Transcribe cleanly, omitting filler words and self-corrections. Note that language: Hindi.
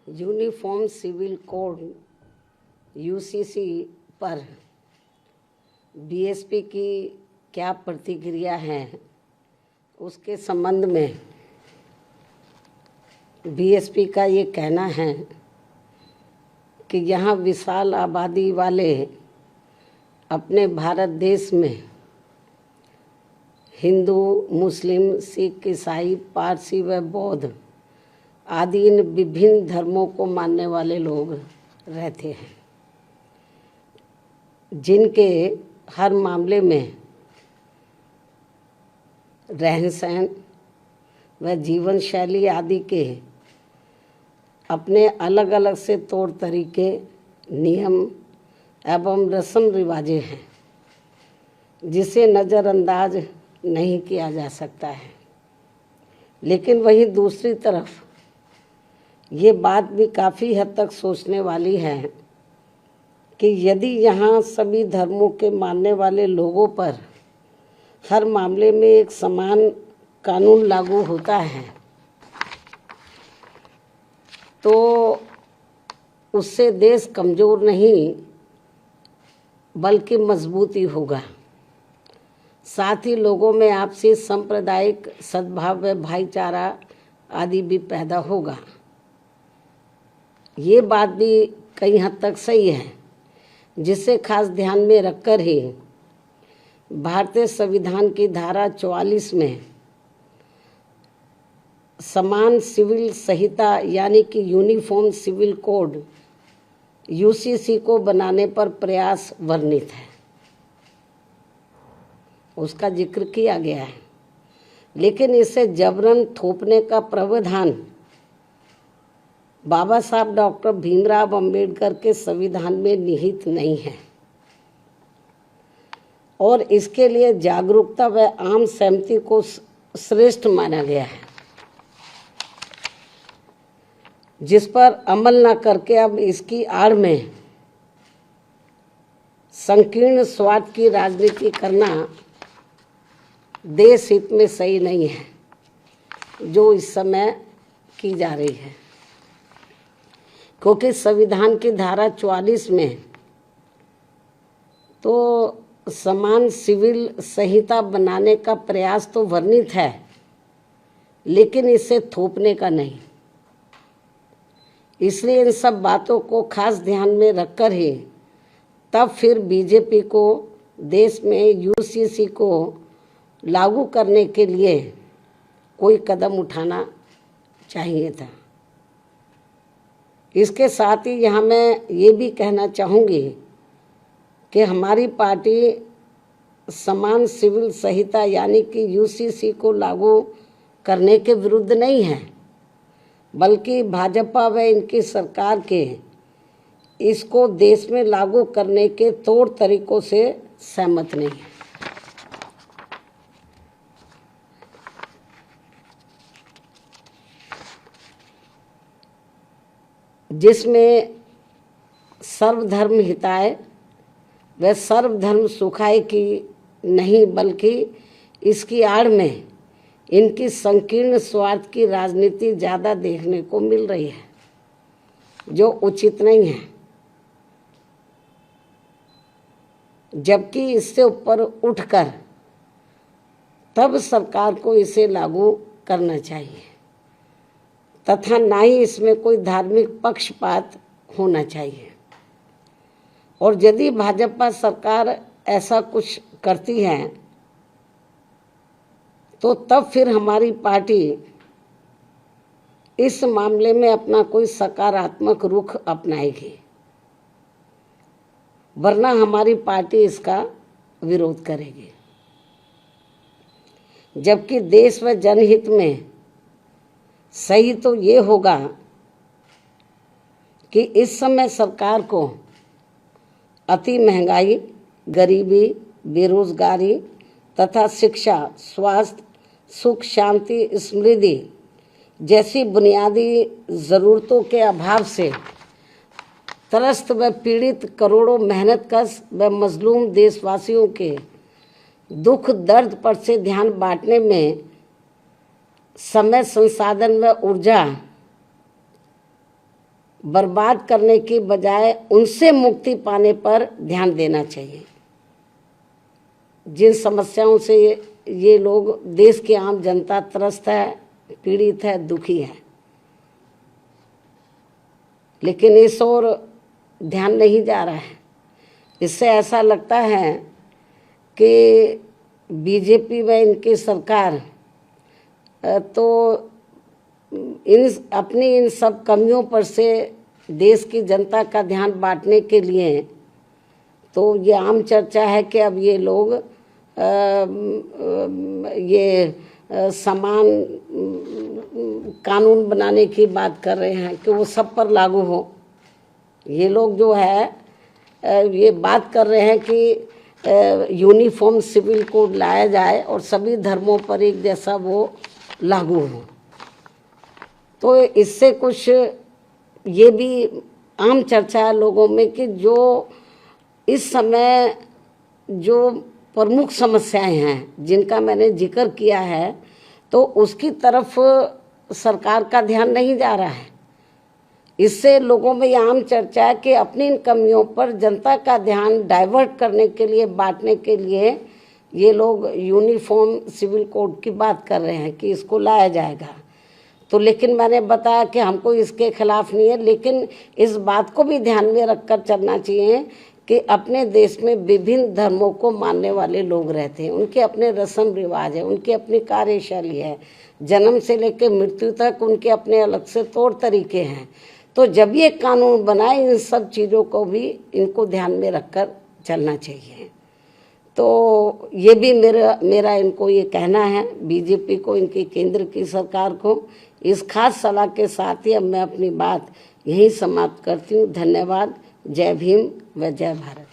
यूनिफॉर्म सिविल कोड यूसीसी पर बीएसपी की क्या प्रतिक्रिया है, उसके संबंध में बीएसपी का ये कहना है कि यहाँ विशाल आबादी वाले अपने भारत देश में हिंदू, मुस्लिम, सिख, ईसाई, पारसी व बौद्ध आदि इन विभिन्न धर्मों को मानने वाले लोग रहते हैं, जिनके हर मामले में रहन सहन व जीवन शैली आदि के अपने अलग अलग से तौर तरीके, नियम एवं रस्म रिवाजें हैं, जिसे नज़रअंदाज नहीं किया जा सकता है। लेकिन वहीं दूसरी तरफ ये बात भी काफ़ी हद तक सोचने वाली है कि यदि यहाँ सभी धर्मों के मानने वाले लोगों पर हर मामले में एक समान कानून लागू होता है तो उससे देश कमज़ोर नहीं बल्कि मजबूत ही होगा। साथ ही लोगों में आपसी सांप्रदायिक सद्भाव व भाईचारा आदि भी पैदा होगा। ये बात भी कई हद तक सही है, जिसे खास ध्यान में रखकर ही भारतीय संविधान की धारा 44 में समान सिविल संहिता यानी कि यूनिफॉर्म सिविल कोड यूसीसी को बनाने पर प्रयास वर्णित है, उसका जिक्र किया गया है। लेकिन इसे जबरन थोपने का प्रावधान बाबा साहब डॉक्टर भीमराव अंबेडकर के संविधान में निहित नहीं है और इसके लिए जागरूकता व आम सहमति को श्रेष्ठ माना गया है, जिस पर अमल न करके अब इसकी आड़ में संकीर्ण स्वार्थ की राजनीति करना देश हित में सही नहीं है, जो इस समय की जा रही है। क्योंकि संविधान की धारा 44 में तो समान सिविल संहिता बनाने का प्रयास तो वर्णित है, लेकिन इसे थोपने का नहीं। इसलिए इन सब बातों को खास ध्यान में रखकर ही तब फिर बीजेपी को देश में यूसीसी को लागू करने के लिए कोई कदम उठाना चाहिए था। इसके साथ ही यहाँ मैं ये भी कहना चाहूँगी कि हमारी पार्टी समान सिविल संहिता यानी कि यूसीसी को लागू करने के विरुद्ध नहीं है, बल्कि भाजपा व इनकी सरकार के इसको देश में लागू करने के तौर तरीकों से सहमत नहीं है। जिसमें सर्वधर्म हिताय व सर्वधर्म सुखाय की नहीं, बल्कि इसकी आड़ में इनकी संकीर्ण स्वार्थ की राजनीति ज़्यादा देखने को मिल रही है, जो उचित नहीं है। जबकि इससे ऊपर उठकर तब सरकार को इसे लागू करना चाहिए तथा ना ही इसमें कोई धार्मिक पक्षपात होना चाहिए। और यदि भाजपा सरकार ऐसा कुछ करती है तो तब फिर हमारी पार्टी इस मामले में अपना कोई सकारात्मक रुख अपनाएगी, वरना हमारी पार्टी इसका विरोध करेगी। जबकि देश व जनहित में सही तो ये होगा कि इस समय सरकार को अति महंगाई, गरीबी, बेरोजगारी तथा शिक्षा, स्वास्थ्य, सुख, शांति, समृद्धि जैसी बुनियादी ज़रूरतों के अभाव से त्रस्त व पीड़ित करोड़ों मेहनतकश व मजलूम देशवासियों के दुख दर्द पर से ध्यान बांटने में समय, संसाधन व ऊर्जा बर्बाद करने की बजाय उनसे मुक्ति पाने पर ध्यान देना चाहिए। जिन समस्याओं से ये लोग, देश की आम जनता त्रस्त है, पीड़ित है, दुखी है, लेकिन इस ओर ध्यान नहीं जा रहा है। इससे ऐसा लगता है कि बीजेपी व इनकी सरकार तो इन सब कमियों पर से देश की जनता का ध्यान बांटने के लिए, तो ये आम चर्चा है कि अब ये लोग समान कानून बनाने की बात कर रहे हैं कि वो सब पर लागू हो। ये लोग जो है ये बात कर रहे हैं कि यूनिफॉर्म सिविल कोड लाया जाए और सभी धर्मों पर एक जैसा वो लागू हो। तो इससे कुछ ये भी आम चर्चा है लोगों में कि जो इस समय जो प्रमुख समस्याएं हैं जिनका मैंने जिक्र किया है, तो उसकी तरफ सरकार का ध्यान नहीं जा रहा है। इससे लोगों में यह आम चर्चा है कि अपनी इन कमियों पर जनता का ध्यान डाइवर्ट करने के लिए, बांटने के लिए ये लोग यूनिफॉर्म सिविल कोड की बात कर रहे हैं कि इसको लाया जाएगा। तो लेकिन मैंने बताया कि हमको इसके खिलाफ नहीं है, लेकिन इस बात को भी ध्यान में रखकर चलना चाहिए कि अपने देश में विभिन्न धर्मों को मानने वाले लोग रहते हैं, उनके अपने रस्म रिवाज है, उनकी अपनी कार्यशैली है, जन्म से लेकर मृत्यु तक उनके अपने अलग से तौर तरीके हैं। तो जब ये कानून बनाए, इन सब चीज़ों को भी इनको ध्यान में रखकर चलना चाहिए। तो ये भी मेरा इनको ये कहना है, बीजेपी को, इनकी केंद्र की सरकार को। इस खास सलाह के साथ ही अब मैं अपनी बात यहीं समाप्त करती हूँ। धन्यवाद। जय भीम व जय भारत।